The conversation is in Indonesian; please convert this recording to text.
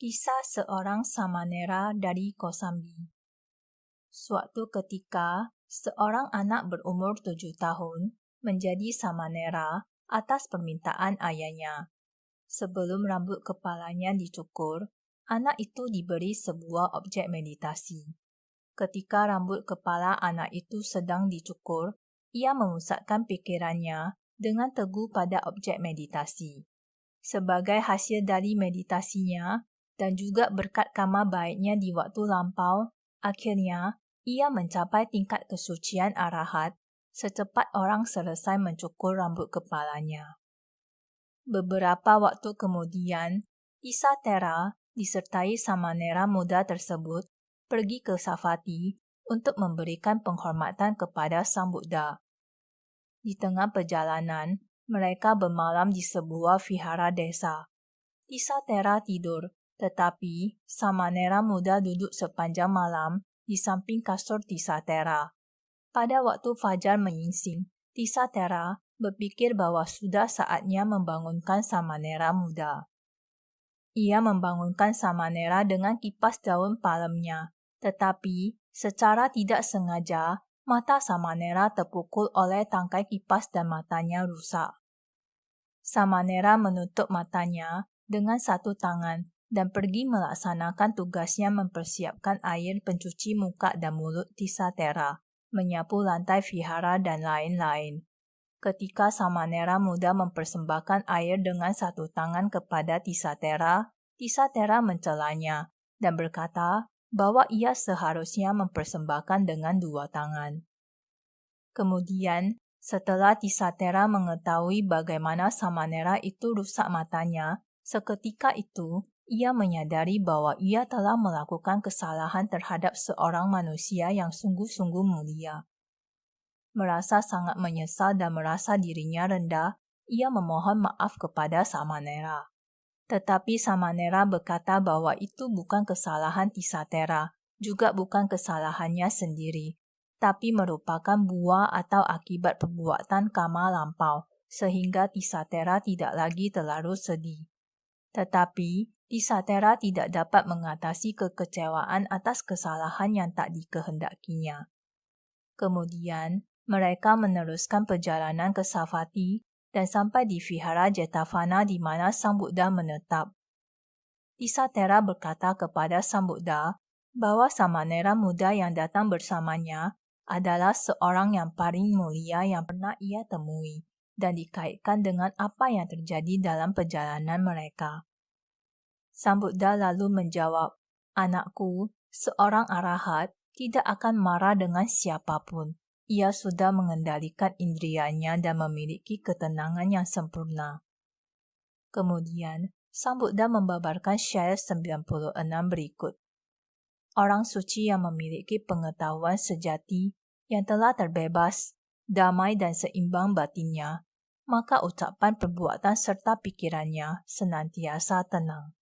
Kisah seorang Samanera dari Kosambi. Suatu ketika, seorang anak berumur 7 tahun menjadi Samanera atas permintaan ayahnya. Sebelum rambut kepalanya dicukur, anak itu diberi sebuah objek meditasi. Ketika rambut kepala anak itu sedang dicukur, ia memusatkan pikirannya dengan teguh pada objek meditasi. Sebagai hasil dari meditasinya, dan juga berkat karma baiknya di waktu lampau, akhirnya ia mencapai tingkat kesucian arahat secepat orang selesai mencukur rambut kepalanya. Beberapa waktu kemudian, Tisatera disertai Samanera muda tersebut pergi ke Savatthi untuk memberikan penghormatan kepada Sang Buddha. Di tengah perjalanan, mereka bermalam di sebuah vihara desa. Tisatera tidur, tetapi Samanera muda duduk sepanjang malam di samping kasur Tisatera. Pada waktu fajar menyingsing, Tisatera berpikir bahwa sudah saatnya membangunkan Samanera muda. Ia membangunkan Samanera dengan kipas daun palemnya, tetapi secara tidak sengaja, mata Samanera terpukul oleh tangkai kipas dan matanya rusak. Samanera menutup matanya dengan satu tangan dan pergi melaksanakan tugasnya mempersiapkan air pencuci muka dan mulut Tisatera, menyapu lantai vihara dan lain-lain. Ketika Samanera muda mempersembahkan air dengan satu tangan kepada Tisatera, Tisatera mencelanya dan berkata bahwa ia seharusnya mempersembahkan dengan dua tangan. Kemudian, setelah Tisatera mengetahui bagaimana Samanera itu rusak matanya, seketika itu ia menyadari bahwa ia telah melakukan kesalahan terhadap seorang manusia yang sungguh-sungguh mulia. Merasa sangat menyesal dan merasa dirinya rendah, ia memohon maaf kepada Samanera. Tetapi Samanera berkata bahwa itu bukan kesalahan Tisatera, juga bukan kesalahannya sendiri, tapi merupakan buah atau akibat perbuatan karma lampau, sehingga Tisatera tidak lagi terlalu sedih. Tetapi, Tisatera tidak dapat mengatasi kekecewaan atas kesalahan yang tak dikehendakinya. Kemudian, mereka meneruskan perjalanan ke Savatthi dan sampai di vihara Jetavana di mana Sang Buddha menetap. Tisatera berkata kepada Sang Buddha bahwa Samanera muda yang datang bersamanya adalah seorang yang paling mulia yang pernah ia temui dan dikaitkan dengan apa yang terjadi dalam perjalanan mereka. Sang Buddha lalu menjawab, "Anakku, seorang arahat tidak akan marah dengan siapapun. Ia sudah mengendalikan indrianya dan memiliki ketenangan yang sempurna." Kemudian, Sang Buddha membabarkan syair 96 berikut. Orang suci yang memiliki pengetahuan sejati, yang telah terbebas, damai dan seimbang batinnya, maka ucapan, perbuatan serta pikirannya senantiasa tenang.